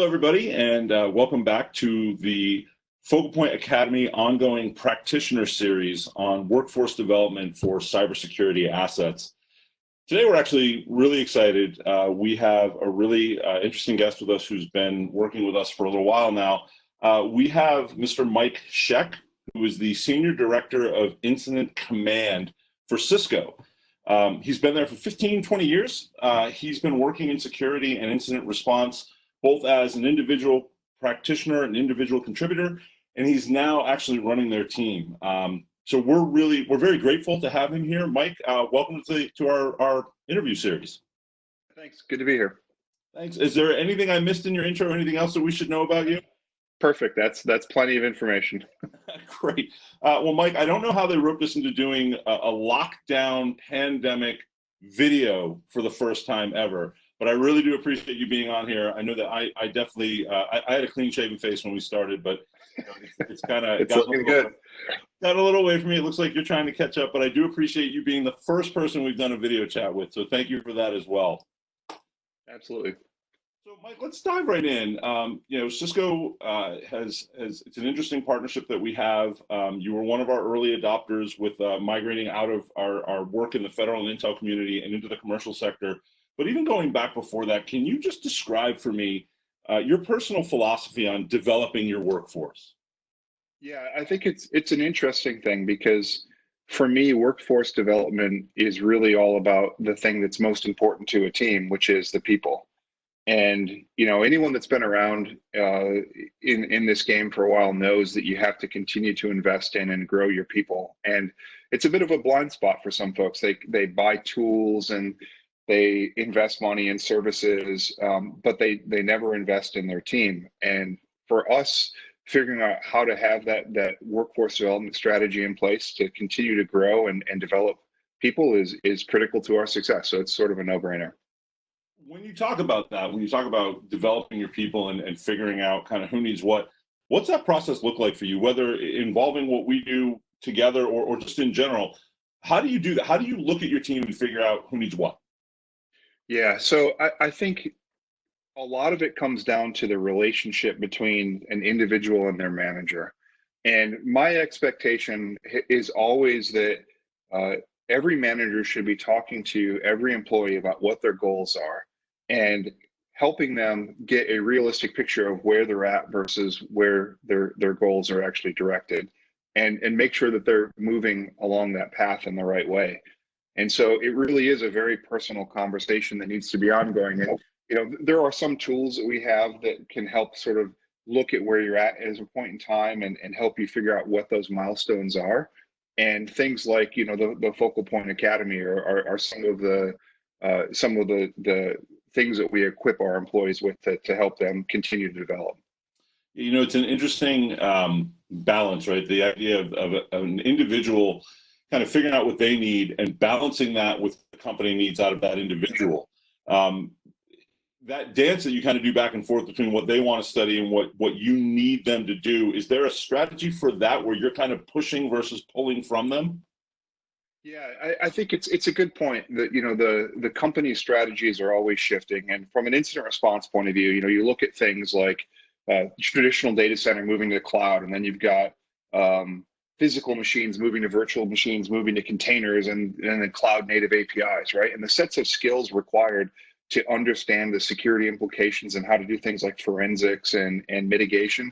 everybody, and welcome back to the Focal Point Academy ongoing practitioner series on workforce development for cybersecurity assets. Today, we're actually really excited. We have a really interesting guest with us who's been working with us for a little while now. We have Mr. Mike Scheck, who is the Senior Director of Incident Command for Cisco. He's been there for 15, 20 years. He's been working in security and incident response, both as an individual practitioner, an individual contributor, and he's now actually running their team. So we're very grateful to have him here. Mike, welcome to our interview series. Thanks, good to be here. Thanks. Is there anything I missed in your intro, or anything else that we should know about you? Perfect, that's plenty of information. Great. Well, Mike, I don't know how they roped us into doing a lockdown pandemic video for the first time ever, but I really do appreciate you being on here. I know that I definitely, I had a clean shaven face when we started, but it's kind of it's looking good. Got a little away from me. It looks like you're trying to catch up, but I do appreciate you being the first person we've done a video chat with. So thank you for that as well. Absolutely. So Mike, let's dive right in. Cisco it's an interesting partnership that we have. You were one of our early adopters with migrating out of our work in the federal and intel community and into the commercial sector. But even going back before that, can you just describe for me your personal philosophy on developing your workforce? Yeah, I think it's an interesting thing because for me, workforce development is really all about the thing that's most important to a team, which is the people. And anyone that's been around in this game for a while knows that you have to continue to invest in and grow your people. And it's a bit of a blind spot for some folks. They buy tools and they invest money in services, but they never invest in their team. And for us, figuring out how to have that workforce development strategy in place to continue to grow and develop people is critical to our success. So it's sort of a no-brainer. When you talk about that, when you talk about developing your people and figuring out kind of who needs what's that process look like for you, whether involving what we do together or just in general? How do you do that? How do you look at your team and figure out who needs what? Yeah, so I think a lot of it comes down to the relationship between an individual and their manager. And my expectation is always that every manager should be talking to every employee about what their goals are and helping them get a realistic picture of where they're at versus where their goals are actually directed, and make sure that they're moving along that path in the right way. And so it really is a very personal conversation that needs to be ongoing. And there are some tools that we have that can help sort of look at where you're at as a point in time and help you figure out what those milestones are. And things like the Focal Point Academy are some of the things that we equip our employees with to help them continue to develop. It's an interesting balance, right? The idea of an individual kind of figuring out what they need and balancing that with the company needs out of that individual. That dance that you kind of do back and forth between what they want to study and what you need them to do, is there a strategy for that where you're kind of pushing versus pulling from them? Yeah, I think it's a good point that the company strategies are always shifting. And from an incident response point of view, you look at things like traditional data center moving to the cloud, and then you've got physical machines moving to virtual machines, moving to containers, and then cloud native APIs, right? And the sets of skills required to understand the security implications and how to do things like forensics and mitigation,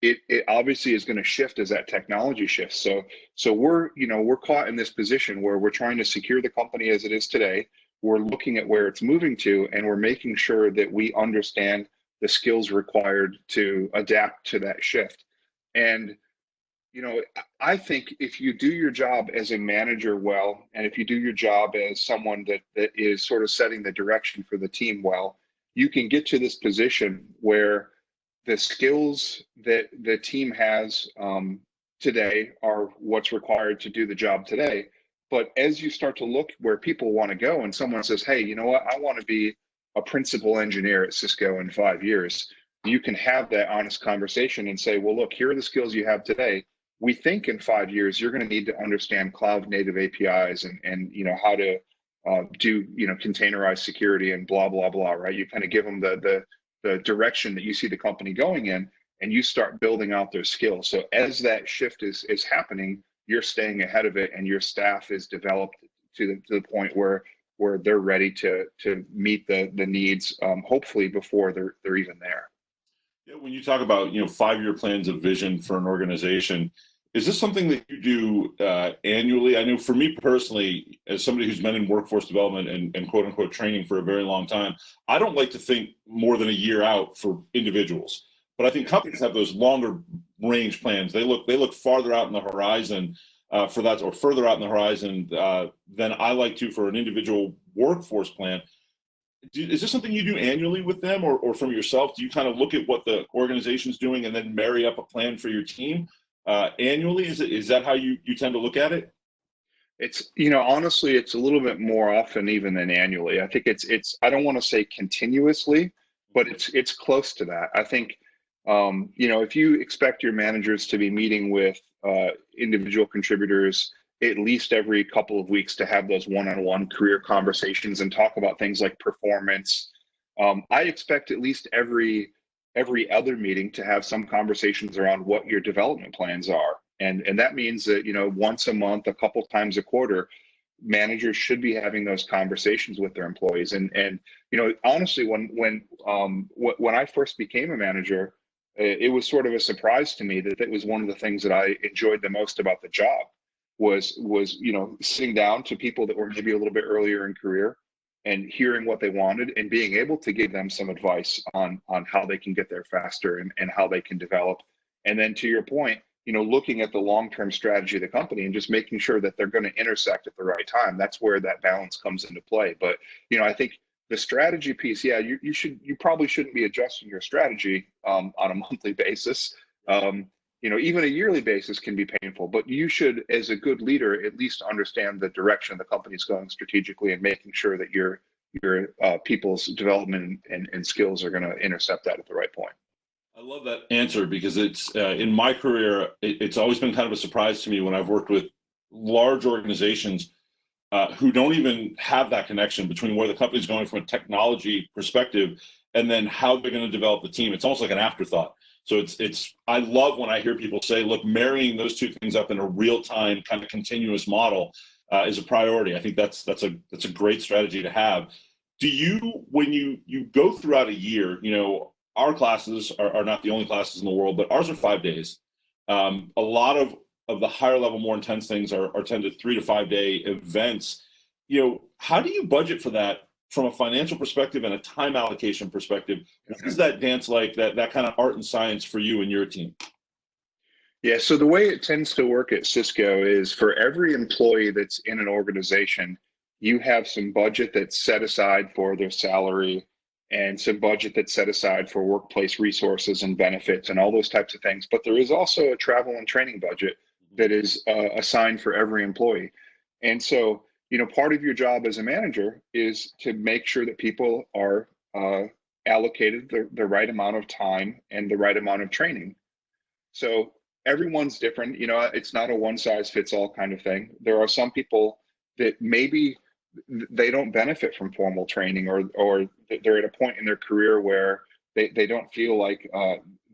it obviously is going to shift as that technology shifts. So we're caught in this position where we're trying to secure the company as it is today. We're looking at where it's moving to, and we're making sure that we understand the skills required to adapt to that shift. And I think if you do your job as a manager well, and if you do your job as someone that is sort of setting the direction for the team well, you can get to this position where the skills that the team has today are what's required to do the job today. But as you start to look where people want to go, and someone says, hey, you know what, I want to be a principal engineer at Cisco in 5 years, you can have that honest conversation and say, well, look, here are the skills you have today. We think in 5 years, you're going to need to understand cloud native APIs and how to do, containerized security and blah, blah, blah, right? You kind of give them the the direction that you see the company going in, and you start building out their skills. So as that shift is happening, you're staying ahead of it, and your staff is developed to the point where they're ready to meet the needs, hopefully before they're even there. Yeah, when you talk about 5-year plans of vision for an organization, is this something that you do annually? I know for me personally, as somebody who's been in workforce development and quote unquote training for a very long time, I don't like to think more than a year out for individuals. But I think companies have those longer range plans. They look farther out in the horizon for that, or further out in the horizon than I like to for an individual workforce plan. Is this something you do annually with them, or from yourself? Do you kind of look at what the organization's doing and then marry up a plan for your team annually? Is that how you tend to look at it? It's, honestly, it's a little bit more often even than annually. I think I don't want to say continuously, but it's close to that. I think, if you expect your managers to be meeting with individual contributors at least every couple of weeks to have those one-on-one career conversations and talk about things like performance, I expect at least every other meeting to have some conversations around what your development plans are. And that means that, once a month, a couple times a quarter, managers should be having those conversations with their employees. And honestly, when I first became a manager, it was sort of a surprise to me that it was one of the things that I enjoyed the most about the job was sitting down to people that were maybe a little bit earlier in career and hearing what they wanted and being able to give them some advice on how they can get there faster and how they can develop. And then to your point, looking at the long-term strategy of the company and just making sure that they're going to intersect at the right time. That's where that balance comes into play. But, I think the strategy piece, yeah, you probably shouldn't be adjusting your strategy on a monthly basis. Even a yearly basis can be painful, but you should, as a good leader, at least understand the direction the company's going strategically and making sure that your people's development and skills are going to intercept that at the right point. I love that answer because it's in my career, it's always been kind of a surprise to me when I've worked with large organizations who don't even have that connection between where the company's going from a technology perspective and then how they're going to develop the team. It's almost like an afterthought. So I love when I hear people say, look, marrying those two things up in a real-time kind of continuous model is a priority. I think that's a great strategy to have. Do you, when you go throughout a year, our classes are not the only classes in the world, but ours are 5 days. A lot of the higher level, more intense things are 10 to 3 to 5 day events. How do you budget for that from a financial perspective and a time allocation perspective? What is that dance like, that kind of art and science for you and your team? Yeah, so the way it tends to work at Cisco is for every employee that's in an organization, you have some budget that's set aside for their salary and some budget that's set aside for workplace resources and benefits and all those types of things. But there is also a travel and training budget that is assigned for every employee. And so, part of your job as a manager is to make sure that people are allocated the right amount of time and the right amount of training. So everyone's different. It's not a one size fits all kind of thing. There are some people that maybe they don't benefit from formal training, or they're at a point in their career where they don't feel like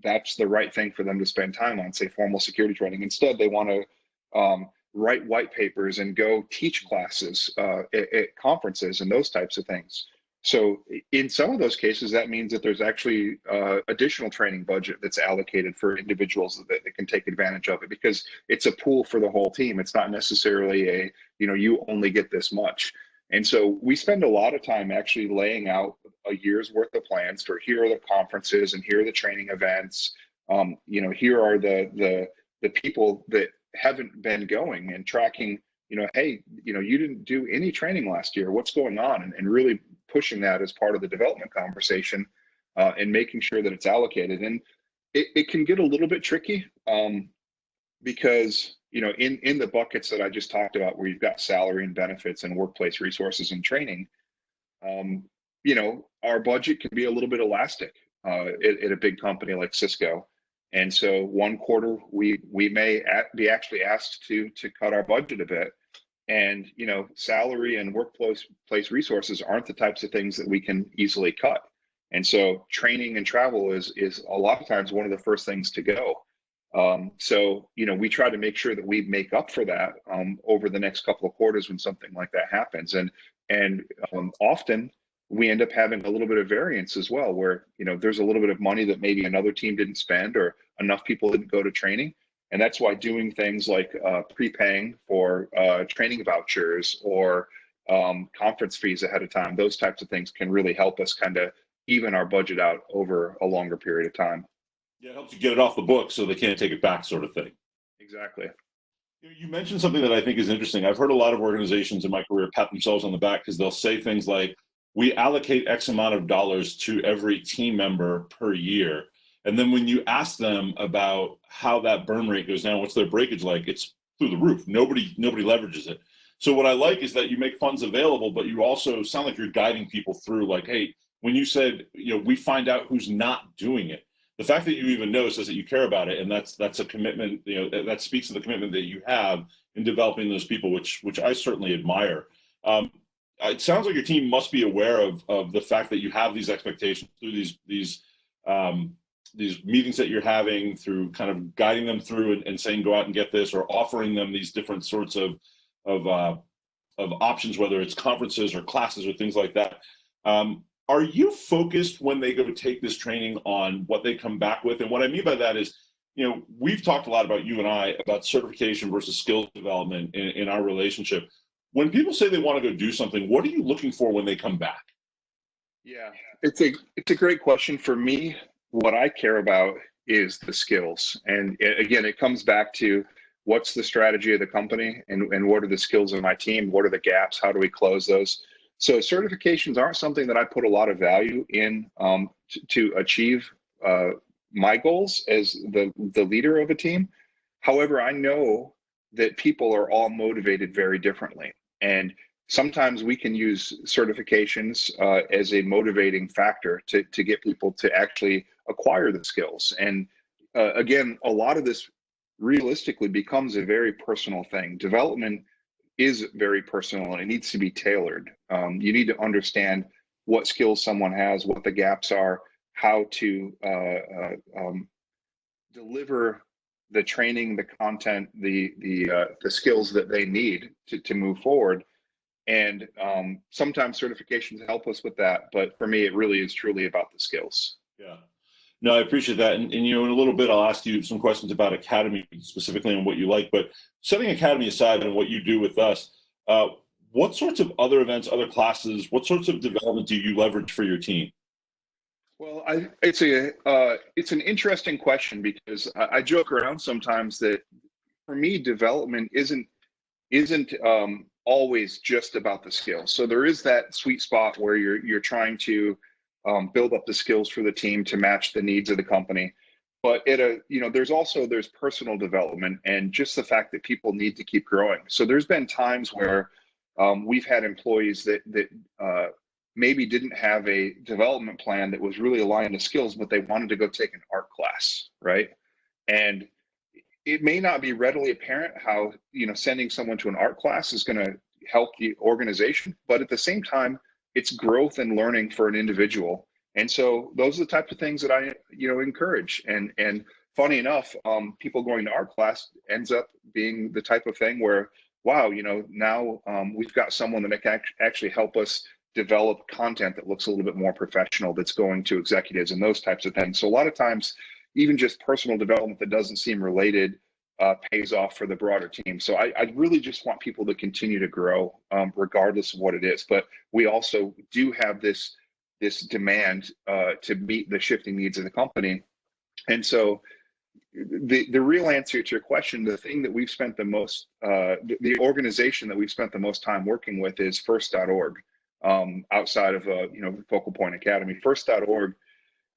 that's the right thing for them to spend time on, say formal security training. Instead, they want to write white papers and go teach classes at conferences and those types of things. So in some of those cases, that means that there's actually additional training budget that's allocated for individuals that can take advantage of it, because it's a pool for the whole team. It's not necessarily you only get this much. And so we spend a lot of time actually laying out a year's worth of plans for, here are the conferences and here are the training events. Here are the people that haven't been going, and tracking, hey, you didn't do any training last year. What's going on? And really pushing that as part of the development conversation and making sure that it's allocated. And it can get a little bit tricky because, in the buckets that I just talked about, where you've got salary and benefits and workplace resources and training, our budget can be a little bit elastic at a big company like Cisco. And so one quarter we may be actually asked to cut our budget a bit. And, salary and workplace resources aren't the types of things that we can easily cut. And so training and travel is a lot of times one of the first things to go. So, we try to make sure that we make up for that over the next couple of quarters when something like that happens. And often we end up having a little bit of variance as well, where, there's a little bit of money that maybe another team didn't spend or enough people didn't go to training. And that's why doing things like prepaying for training vouchers or conference fees ahead of time, those types of things can really help us kind of even our budget out over a longer period of time. Yeah, it helps you get it off the book so they can't take it back, sort of thing. Exactly. You mentioned something that I think is interesting. I've heard a lot of organizations in my career pat themselves on the back because they'll say things like, we allocate X amount of dollars to every team member per year. And then when you ask them about how that burn rate goes down, what's their breakage like, it's through the roof. Nobody leverages it. So what I like is that you make funds available, but you also sound like you're guiding people through, like, hey, when you said, we find out who's not doing it, the fact that you even know says that you care about it, and that's a commitment. That speaks to the commitment that you have in developing those people, which I certainly admire. It sounds like your team must be aware of the fact that you have these expectations through these meetings that you're having, through kind of guiding them through and saying go out and get this, or offering them these different sorts of options, whether it's conferences or classes or things like that. Are you focused when they go to take this training on what they come back with? And what I mean by that is, we've talked a lot about, you and I, about certification versus skills development in our relationship. When people say they want to go do something, what are you looking for when they come back? Yeah, it's a great question. For me, what I care about is the skills. And again, it comes back to what's the strategy of the company and what are the skills of my team? What are the gaps? How do we close those? So certifications aren't something that I put a lot of value in to achieve my goals as the leader of a team. However, I know that people are all motivated very differently. And sometimes we can use certifications as a motivating factor to get people to actually acquire the skills. And again, a lot of this realistically becomes a very personal thing. Development is very personal and it needs to be tailored. You need to understand what skills someone has, what the gaps are, how to deliver the training, the content, the skills that they need to move forward. And sometimes certifications help us with that, but for me, it really is truly about the skills. Yeah. No, I appreciate that. And in a little bit, I'll ask you some questions about Academy specifically and what you like. But setting Academy aside and what you do with us, what sorts of other events, other classes, what sorts of development do you leverage for your team? Well, it's an interesting question because I joke around sometimes that for me, development isn't always just about the skills. So there is that sweet spot where you're trying to build up the skills for the team to match the needs of the company. But there's personal development and just the fact that people need to keep growing. So there's been times where we've had employees that maybe didn't have a development plan that was really aligned to skills, but they wanted to go take an art class, right? And it may not be readily apparent how sending someone to an art class is going to help the organization, but at the same time, it's growth and learning for an individual. And so those are the types of things that I encourage. And funny enough, people going to art class ends up being the type of thing where, wow, now we've got someone that can actually help us develop content that looks a little bit more professional, that's going to executives and those types of things. So a lot of times, even just personal development that doesn't seem related pays off for the broader team. So I really just want people to continue to grow regardless of what it is. But we also do have this demand to meet the shifting needs of the company. And so the real answer to your question, the thing that we've spent the most, the organization that we've spent the most time working with is first.org. Outside of Focal Point Academy, first.org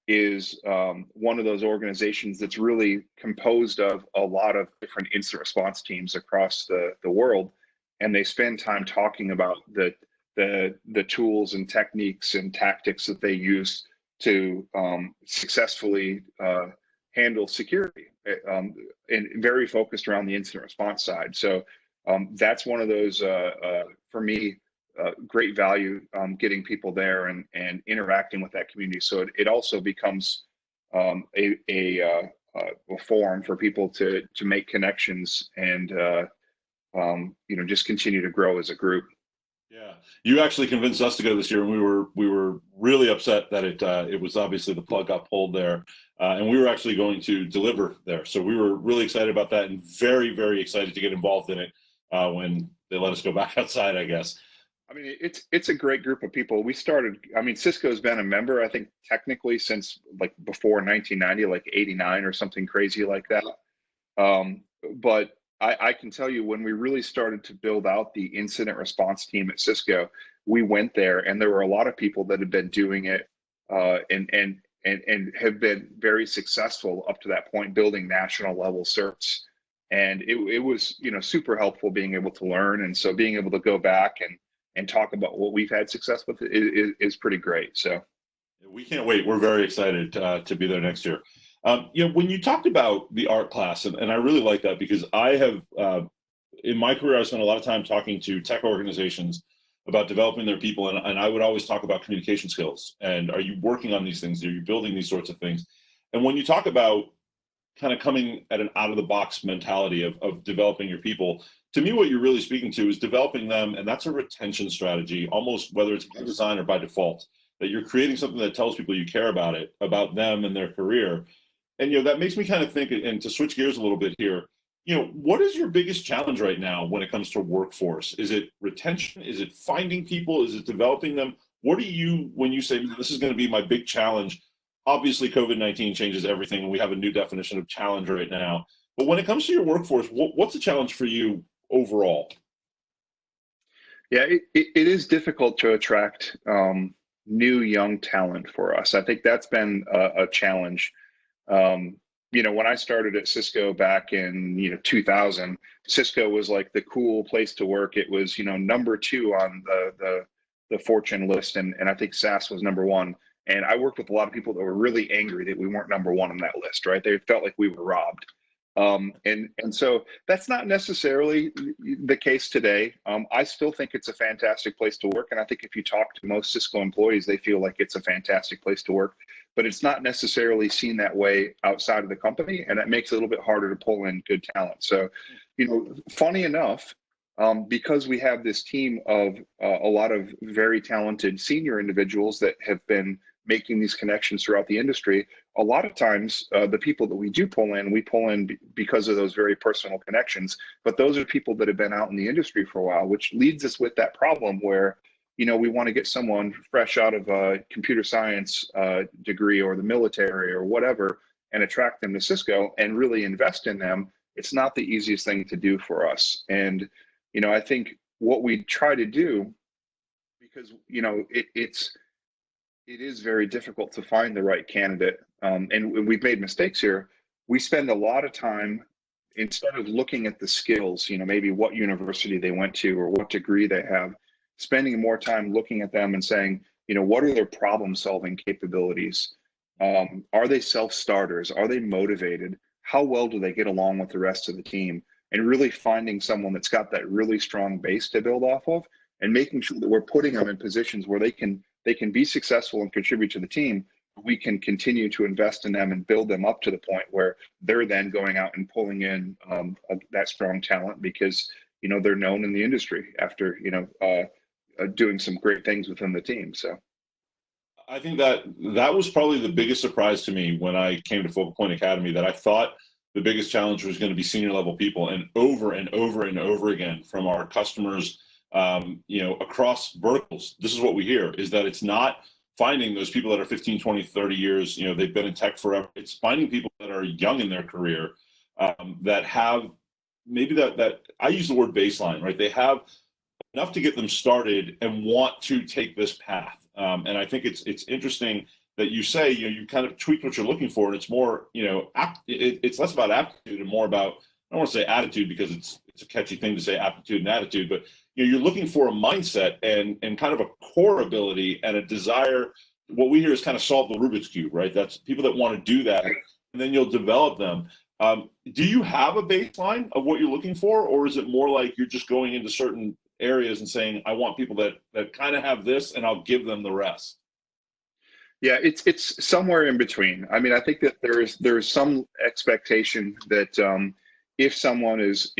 is one of those organizations that's really composed of a lot of different incident response teams across the world, and they spend time talking about the tools and techniques and tactics that they use to successfully handle security, and very focused around the incident response side. So that's one of those for me great value getting people there and interacting with that community. So it also becomes a forum for people to make connections and just continue to grow as a group. Yeah, you actually convinced us to go this year, and we were really upset that it was obviously the plug got pulled there, and we were actually going to deliver there. So we were really excited about that, and very, very excited to get involved in it when they let us go back outside, I guess. I mean, it's a great group of people. We started. I mean, Cisco's been a member, I think, technically since like before 1990, like '89 or something crazy like that. But I can tell you when we really started to build out the incident response team at Cisco, we went there and there were a lot of people that had been doing it and have been very successful up to that point, building national level certs. And it was, super helpful being able to learn. And so being able to go back and talk about what we've had success with is pretty great. So we can't wait. We're very excited to be there next year. When you talked about the art class, and I really like that because I have, in my career, I spent a lot of time talking to tech organizations about developing their people, and I would always talk about communication skills. And are you working on these things? Are you building these sorts of things? And when you talk about kind of coming at an out of the box mentality of developing your people, to me, what you're really speaking to is developing them, and that's a retention strategy, almost whether it's by design or by default, that you're creating something that tells people you care about it, about them and their career. And, that makes me kind of think, and to switch gears a little bit here, what is your biggest challenge right now when it comes to workforce? Is it retention? Is it finding people? Is it developing them? What do you, when you say, this is going to be my big challenge? Obviously, COVID-19 changes everything, and we have a new definition of challenge right now. But when it comes to your workforce, what's a challenge for you overall? Yeah, it is difficult to attract new young talent for us. I think that's been a challenge. When I started at Cisco back in 2000, Cisco was like the cool place to work. It was number 2 on the Fortune list, and I think SaaS was number 1. And I worked with a lot of people that were really angry that we weren't number 1 on that list. Right? They felt like we were robbed. And so that's not necessarily the case today. I still think it's a fantastic place to work. And I think if you talk to most Cisco employees, they feel like it's a fantastic place to work, but it's not necessarily seen that way outside of the company. And that makes it a little bit harder to pull in good talent. So, funny enough, because we have this team of a lot of very talented senior individuals that have been making these connections throughout the industry, a lot of times the people that we pull in because of those very personal connections. But those are people that have been out in the industry for a while, which leads us with that problem where, we want to get someone fresh out of a computer science degree or the military or whatever and attract them to Cisco and really invest in them. It's not the easiest thing to do for us. And, I think what we try to do, because, it is very difficult to find the right candidate. And we've made mistakes here. We spend a lot of time, instead of looking at the skills, maybe what university they went to or what degree they have, spending more time looking at them and saying, what are their problem solving capabilities? Are they self-starters? Are they motivated? How well do they get along with the rest of the team? And really finding someone that's got that really strong base to build off of, and making sure that we're putting them in positions where they can be successful and contribute to the team. We can continue to invest in them and build them up to the point where they're then going out and pulling in that strong talent because they're known in the industry after doing some great things within the team. So I think that was probably the biggest surprise to me when I came to Focal Point Academy, that I thought the biggest challenge was going to be senior level people, and over and over and over again from our customers, across verticals, this is what we hear, is that it's not finding those people that are 15, 20, 30 years, they've been in tech forever. It's finding people that are young in their career, that have maybe that I use the word baseline, right? They have enough to get them started and want to take this path. And I think it's interesting that you say, you kind of tweak what you're looking for, and it's more, it's less about aptitude and more about, I don't want to say attitude because it's a catchy thing to say, aptitude and attitude, but you're looking for a mindset and kind of a core ability and a desire. What we hear is kind of solve the Rubik's Cube, right? That's people that want to do that, and then you'll develop them. Do you have a baseline of what you're looking for, or is it more like you're just going into certain areas and saying, I want people that kind of have this and I'll give them the rest? Yeah, it's somewhere in between. I mean, I think that there is some expectation that if someone is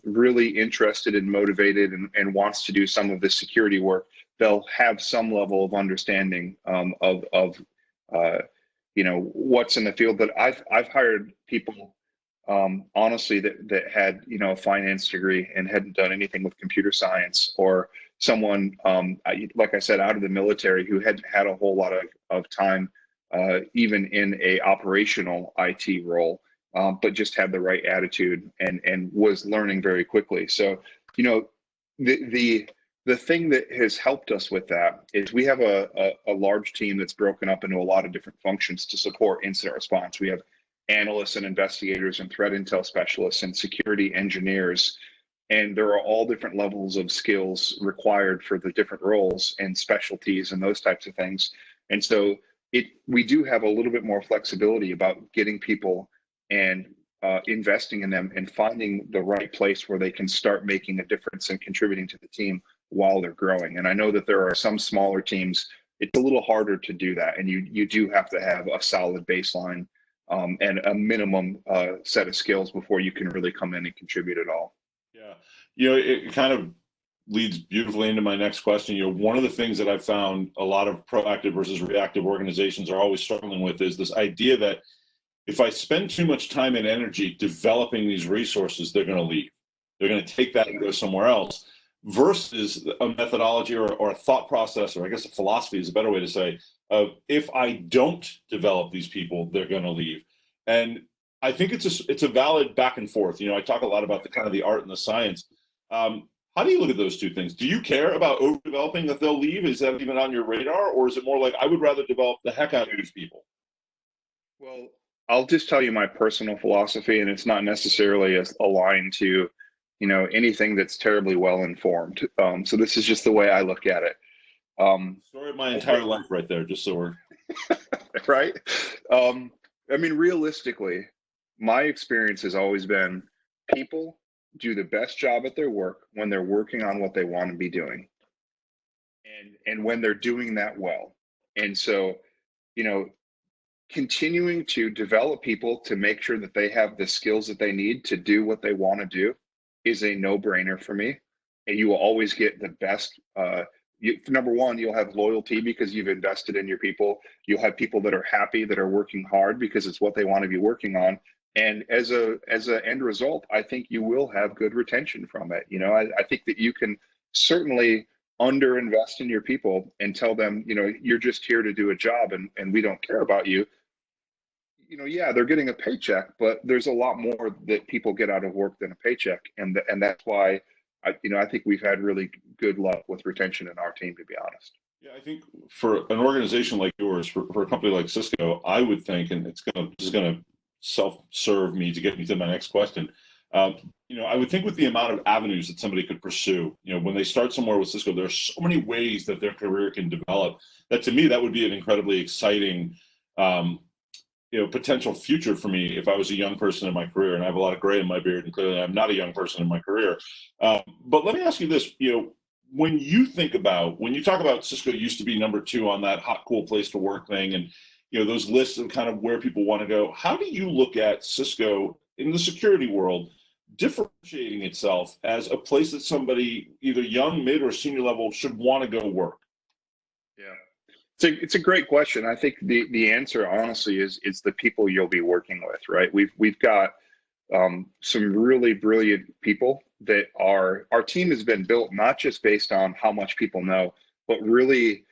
really interested and motivated and wants to do some of the security work, they'll have some level of understanding of what's in the field. But I've hired people honestly that had a finance degree and hadn't done anything with computer science, or someone like I said, out of the military, who hadn't had a whole lot of time even in a operational IT role, but just had the right attitude and was learning very quickly. So the thing that has helped us with that is we have a large team that's broken up into a lot of different functions to support incident response. We have analysts and investigators and threat intel specialists and security engineers. And there are all different levels of skills required for the different roles and specialties and those types of things. And so we do have a little bit more flexibility about getting people and investing in them and finding the right place where they can start making a difference and contributing to the team while they're growing. And I know that there are some smaller teams, it's a little harder to do that. And you do have to have a solid baseline and a minimum set of skills before you can really come in and contribute at all. Yeah, it kind of leads beautifully into my next question. One of the things that I've found a lot of proactive versus reactive organizations are always struggling with is this idea that if I spend too much time and energy developing these resources, they're going to leave. They're going to take that and go somewhere else, versus a methodology or a thought process, or I guess a philosophy is a better way to say, of if I don't develop these people, they're going to leave. And I think it's a valid back and forth. I talk a lot about the kind of the art and the science. How do you look at those two things? Do you care about overdeveloping that they'll leave? Is that even on your radar? Or is it more like, I would rather develop the heck out of these people? Well, I'll just tell you my personal philosophy, and it's not necessarily as aligned to, anything that's terribly well informed. So this is just the way I look at it. Story of my entire life right there, just so we're right. I mean, realistically, my experience has always been people do the best job at their work when they're working on what they want to be doing, and when they're doing that well. And so, continuing to develop people to make sure that they have the skills that they need to do what they want to do is a no-brainer for me. And you will always get the best. Number one, you'll have loyalty because you've invested in your people. You'll have people that are happy, that are working hard because it's what they want to be working on. And as a end result, I think you will have good retention from it. I think that you can certainly underinvest in your people and tell them, you're just here to do a job and we don't care about you. Yeah, they're getting a paycheck, but there's a lot more that people get out of work than a paycheck. And that's why I think we've had really good luck with retention in our team, to be honest. Yeah, I think for an organization like yours, for a company like Cisco, I would think, and this is going to self-serve me to get me to my next question. I would think with the amount of avenues that somebody could pursue, when they start somewhere with Cisco, there's so many ways that their career can develop. That to me, that would be an incredibly exciting, potential future for me if I was a young person in my career. And I have a lot of gray in my beard, and clearly I'm not a young person in my career. But let me ask you this: when you talk about Cisco used to be number 2 on that hot, cool place to work thing, and those lists of kind of where people want to go, how do you look at Cisco in the security world differentiating itself as a place that somebody either young, mid, or senior level should want to go work? Yeah, it's a great question. I think the answer, honestly, is the people you'll be working with, right? We've got some really brilliant people that our team has been built not just based on how much people know, but really,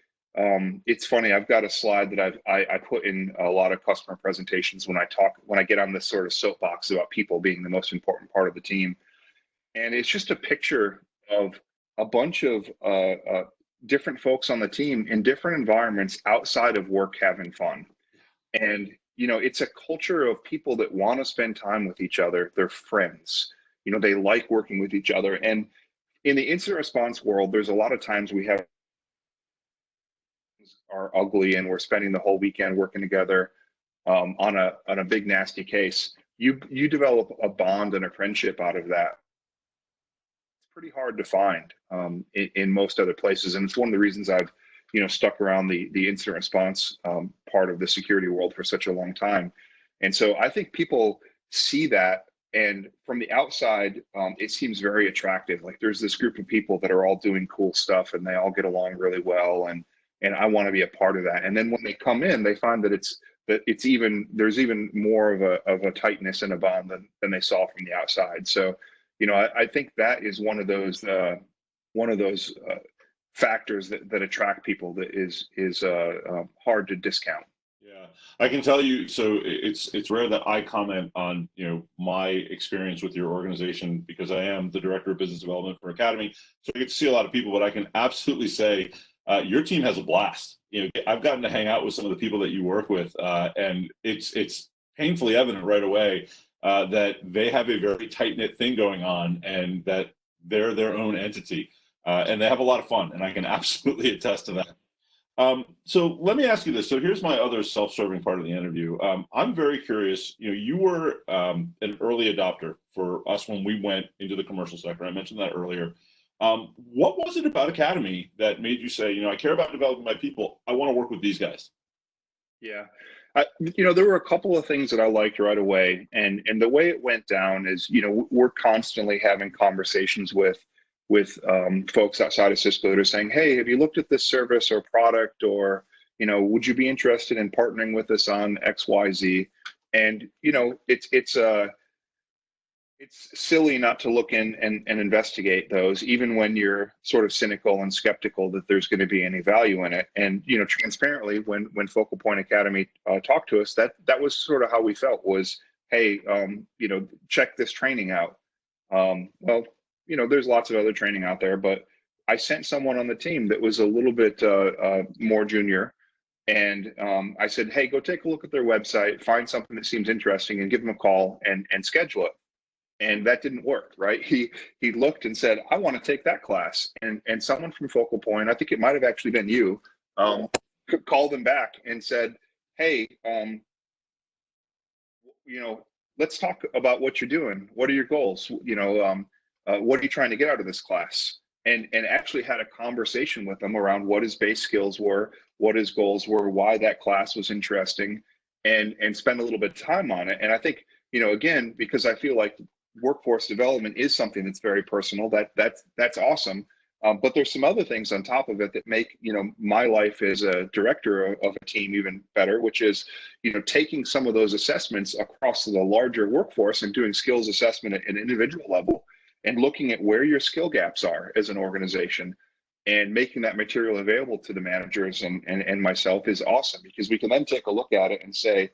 it's funny. I've got a slide that I put in a lot of customer presentations when I get on this sort of soapbox about people being the most important part of the team, and it's just a picture of a bunch of different folks on the team in different environments outside of work having fun. And it's a culture of people that want to spend time with each other. They're friends. They like working with each other. And in the incident response world, there's a lot of times we are ugly and we're spending the whole weekend working together on a big nasty case. You develop a bond and a friendship out of that. pretty hard to find in most other places, and it's one of the reasons I've stuck around the incident response part of the security world for such a long time. And so I think people see that, and from the outside, it seems very attractive. Like there's this group of people that are all doing cool stuff, and they all get along really well, and I want to be a part of that. And then when they come in, they find that there's even more of a tightness and a bond than they saw from the outside. So, I think that is one of those factors that attract people that is hard to discount. Yeah, I can tell you. So it's rare that I comment on my experience with your organization, because I am the director of business development for Academy. So I get to see a lot of people, but I can absolutely say your team has a blast. I've gotten to hang out with some of the people that you work with, and it's painfully evident right away that they have a very tight-knit thing going on, and that they're their own entity, and they have a lot of fun, and I can absolutely attest to that. So let me ask you this. So here's my other self-serving part of the interview. I'm very curious. You were an early adopter for us when we went into the commercial sector. I mentioned that earlier. What was it about Academy that made you say, I care about developing my people, I want to work with these guys? Yeah. There were a couple of things that I liked right away. And the way it went down is, we're constantly having conversations with folks outside of Cisco that are saying, hey, have you looked at this service or product, or, would you be interested in partnering with us on XYZ? And, it's silly not to look in and investigate those, even when you're sort of cynical and skeptical that there's going to be any value in it. And, transparently, when Focal Point Academy talked to us, that was sort of how we felt was, hey, check this training out. Well, there's lots of other training out there, but I sent someone on the team that was a little bit more junior. And I said, hey, go take a look at their website, find something that seems interesting, and give them a call and schedule it. And that didn't work, right? He looked and said, I want to take that class. And someone from Focal Point, I think it might have actually been you, called him back and said, hey, let's talk about what you're doing. What are your goals? What are you trying to get out of this class? And actually had a conversation with them around what his base skills were, what his goals were, why that class was interesting, and spend a little bit of time on it. And I think, again, because I feel like workforce development is something that's very personal, that's awesome. But there's some other things on top of it that make, my life as a director of a team even better, which is, taking some of those assessments across the larger workforce and doing skills assessment at an individual level and looking at where your skill gaps are as an organization and making that material available to the managers and myself is awesome, because we can then take a look at it and say,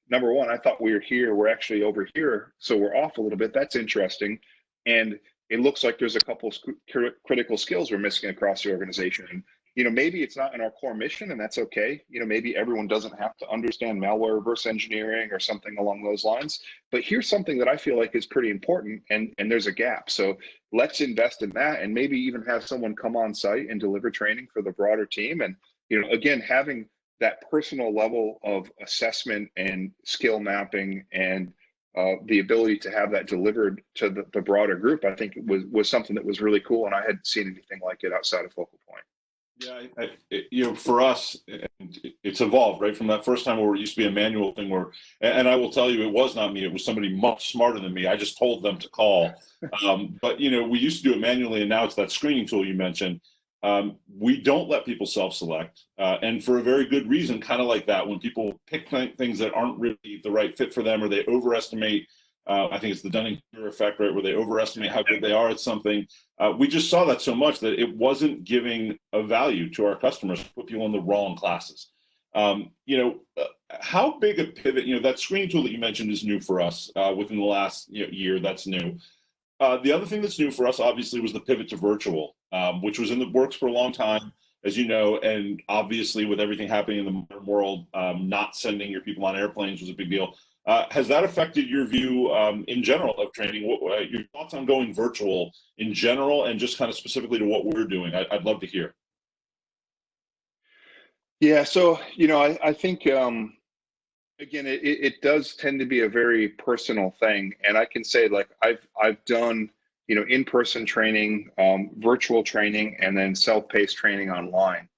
number one, I thought we were here, we're actually over here, so we're off a little bit. That's interesting. And it looks like there's a couple of critical skills we're missing across the organization. And, maybe it's not in our core mission, and that's okay. Maybe everyone doesn't have to understand malware reverse engineering or something along those lines. But here's something that I feel like is pretty important, and there's a gap. So let's invest in that, and maybe even have someone come on site and deliver training for the broader team. And, again, having that personal level of assessment and skill mapping and the ability to have that delivered to the broader group, I think was something that was really cool, and I hadn't seen anything like it outside of Focal Point. Yeah, for us, it's evolved, right? From that first time where it used to be a manual thing and I will tell you, it was not me. It was somebody much smarter than me. I just told them to call. But, we used to do it manually, and now it's that screening tool you mentioned. We don't let people self-select, and for a very good reason, kind of like that, when people pick things that aren't really the right fit for them, or they overestimate, I think it's the Dunning-Kruger effect, right, where they overestimate how good they are at something. We just saw that so much that it wasn't giving a value to our customers, put people in the wrong classes. How big a pivot, that screening tool that you mentioned is new for us within the last year, that's new. The other thing that's new for us, obviously, was the pivot to virtual, which was in the works for a long time, as you know, and obviously with everything happening in the modern world, not sending your people on airplanes was a big deal. Has that affected your view in general of training? What your thoughts on going virtual in general, and just kind of specifically to what we're doing? I'd love to hear. Yeah, so, I think, again, it does tend to be a very personal thing. And I can say, like, I've done, in-person training, virtual training, and then self-paced training online.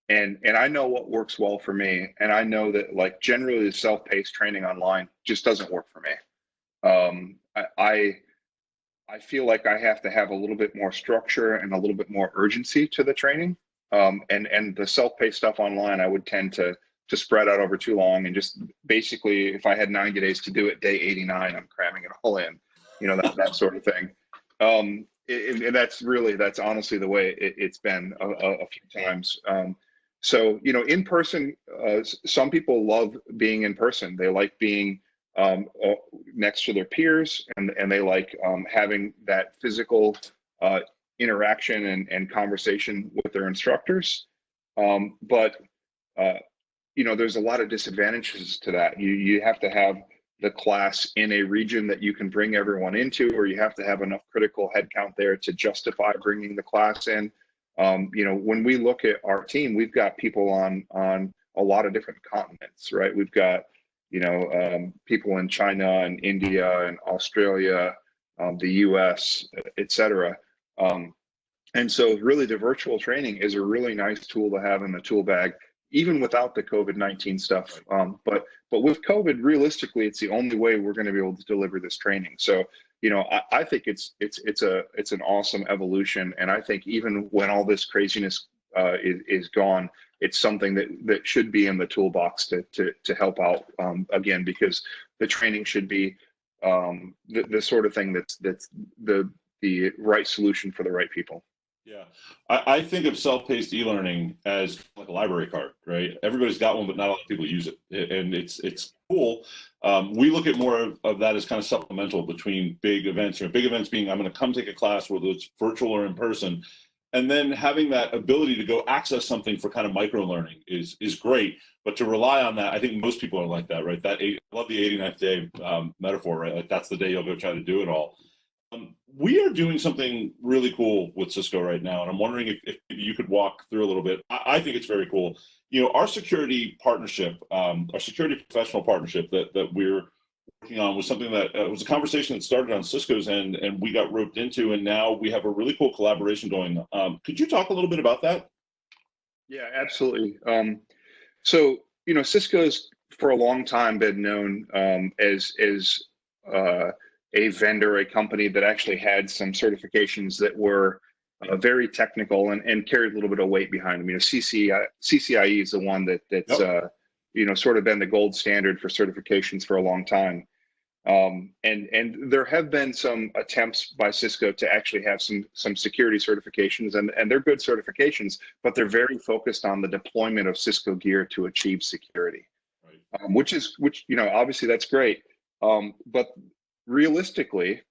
And I know what works well for me, and I know that like generally the self-paced training online just doesn't work for me. I feel like I have to have a little bit more structure and a little bit more urgency to the training. And the self-paced stuff online, I would tend to spread out over too long, and just basically, if I had 90 days to do it, day 89, I'm cramming it all in, that sort of thing. And that's honestly the way it's been a few times. So, in person, some people love being in person. They like being next to their peers, and they like having that physical interaction and conversation with their instructors. But there's a lot of disadvantages to that. You have to have the class in a region that you can bring everyone into, or you have to have enough critical headcount there to justify bringing the class in. When we look at our team, we've got people on a lot of different continents, right? We've got people in China and India and Australia, the US, et cetera. And so really the virtual training is a really nice tool to have in the tool bag, even without the COVID-19 stuff. But with COVID, realistically, it's the only way we're going to be able to deliver this training. So, I think it's an awesome evolution. And I think even when all this craziness is gone, it's something that should be in the toolbox to help out, again, because the training should be the sort of thing that's the right solution for the right people. Yeah, I think of self-paced e-learning as like a library card, right? Everybody's got one, but not a lot of people use it, and it's cool. We look at more of that as kind of supplemental between big events, or big events being I'm going to come take a class, whether it's virtual or in person, and then having that ability to go access something for kind of micro learning is great. But to rely on that, I think most people are like that, right? I love the 89th day metaphor, right? Like that's the day you'll go try to do it all. We are doing something really cool with Cisco right now, and I'm wondering if you could walk through a little bit. I think it's very cool. Our security partnership, our security professional partnership that we're working on was something that was a conversation that started on Cisco's end, and we got roped into, and now we have a really cool collaboration going. Could you talk a little bit about that? Yeah, absolutely. So, Cisco's for a long time been known as a vendor, a company that actually had some certifications that were very technical and carried a little bit of weight behind them. CCIE is the one that's Yep. Sort of been the gold standard for certifications for a long time. And there have been some attempts by Cisco to actually have some security certifications, and they're good certifications, but they're very focused on the deployment of Cisco gear to achieve security, Right. which obviously that's great. But realistically,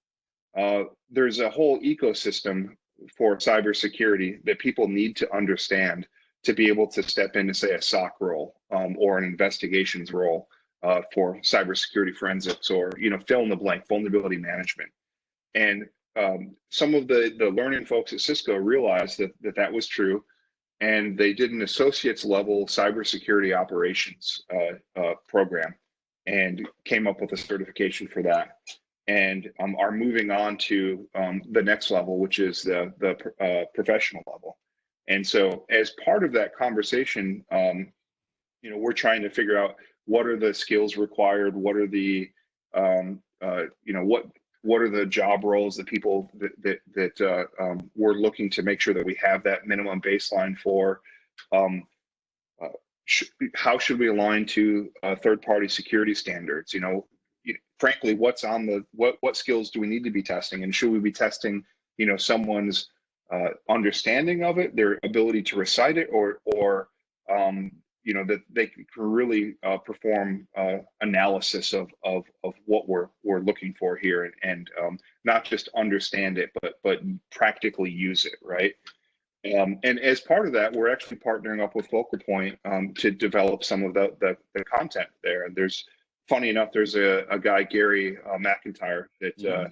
there's a whole ecosystem for cybersecurity that people need to understand to be able to step into, say, a SOC role or an investigations role for cybersecurity forensics, or fill in the blank, vulnerability management. And some of the learning folks at Cisco realized that was true, and they did an associate's level cybersecurity operations program and came up with a certification for that, and are moving on to the next level, which is the professional level. And so as part of that conversation, we're trying to figure out what are the skills required, what are the what are the job roles that people that we're looking to make sure that we have that minimum baseline for. How should we align to third-party security standards? Frankly, what's on the what skills do we need to be testing, and should we be testing someone's understanding of it, their ability to recite it, or that they can really perform analysis of what we're looking for here, and not just understand it, but practically use it, right? And as part of that, we're actually partnering up with Focal Point to develop some of the content there. And funny enough, there's a guy, Gary McIntyre, that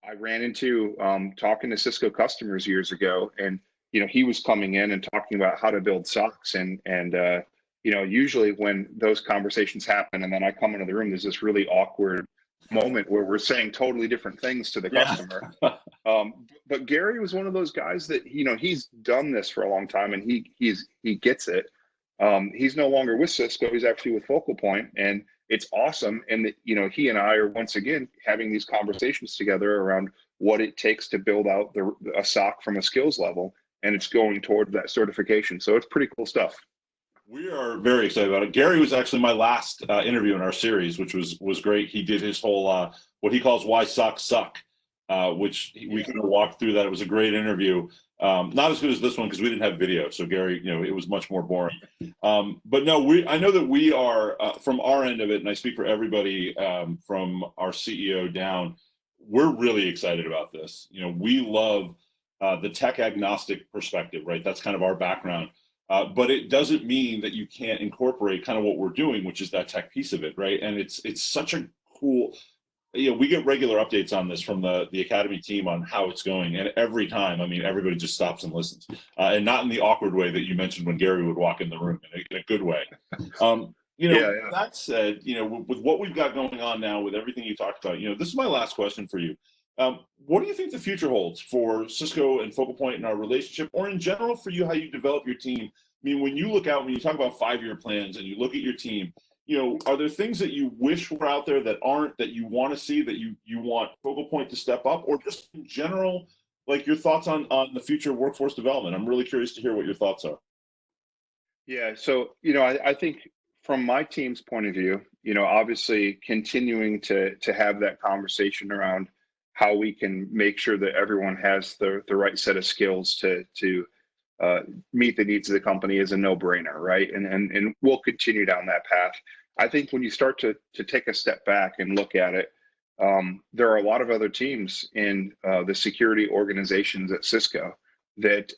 I ran into talking to Cisco customers years ago, and he was coming in and talking about how to build SOCs, and usually when those conversations happen, and then I come into the room, there's this really awkward moment where we're saying totally different things to the customer. But Gary was one of those guys that, he's done this for a long time, and he gets it. He's no longer with Cisco. He's actually with Focal Point, and it's awesome. And that, he and I are once again having these conversations together around what it takes to build out a SOC from a skills level, and it's going toward that certification. So it's pretty cool stuff. We are very excited about it. Gary was actually my last interview in our series, which was great. He did his whole what he calls "Why SOCs Suck," which we kind of walked through that. It was a great interview. Not as good as this one because we didn't have video. So Gary, it was much more boring. But no, I know that we are from our end of it, and I speak for everybody from our CEO down. We're really excited about this. We love the tech agnostic perspective, right? That's kind of our background. But it doesn't mean that you can't incorporate kind of what we're doing, which is that tech piece of it, right? And it's such a cool, we get regular updates on this from the Academy team on how it's going. And every time, everybody just stops and listens. And not in the awkward way that you mentioned when Gary would walk in the room, in a good way. That said, with what we've got going on now, with everything you talked about, this is my last question for you. What do you think the future holds for Cisco and Focal Point in our relationship, or in general for you, how you develop your team? When you look out, when you talk about 5-year plans and you look at your team, are there things that you wish were out there that aren't, that you want to see, that you want Focal Point to step up, or just in general, like your thoughts on the future of workforce development? I'm really curious to hear what your thoughts are. Yeah, so, I think from my team's point of view, obviously continuing to have that conversation around how we can make sure that everyone has the right set of skills to meet the needs of the company is a no-brainer, right? And we'll continue down that path. I think when you start to take a step back and look at it, there are a lot of other teams in the security organizations at Cisco that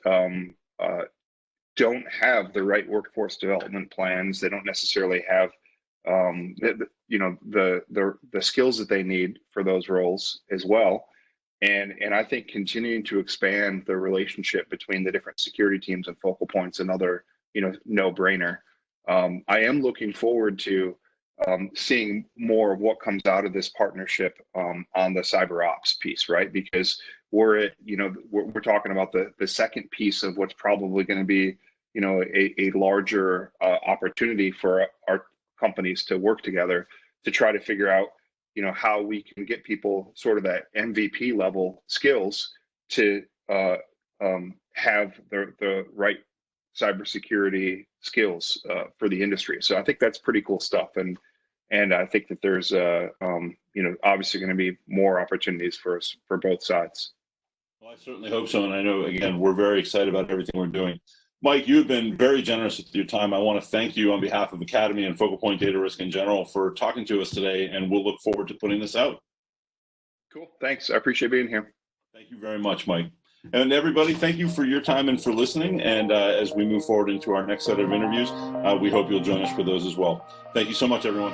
don't have the right workforce development plans. They don't necessarily have the skills that they need for those roles as well. And I think continuing to expand the relationship between the different security teams and Focal Points, another, no-brainer. I am looking forward to seeing more of what comes out of this partnership on the cyber ops piece, right? Because we're talking about the second piece of what's probably going to be, a larger opportunity for our companies to work together to try to figure out, how we can get people sort of that MVP level skills to have the right cybersecurity skills for the industry. So I think that's pretty cool stuff, and I think that there's obviously going to be more opportunities for us for both sides. Well, I certainly hope so, and I know, again, we're very excited about everything we're doing. Mike, you've been very generous with your time. I want to thank you on behalf of Academy and Focal Point Data Risk in general for talking to us today, and we'll look forward to putting this out. Cool. Thanks. I appreciate being here. Thank you very much, Mike. And everybody, thank you for your time and for listening. And as we move forward into our next set of interviews, we hope you'll join us for those as well. Thank you so much, everyone.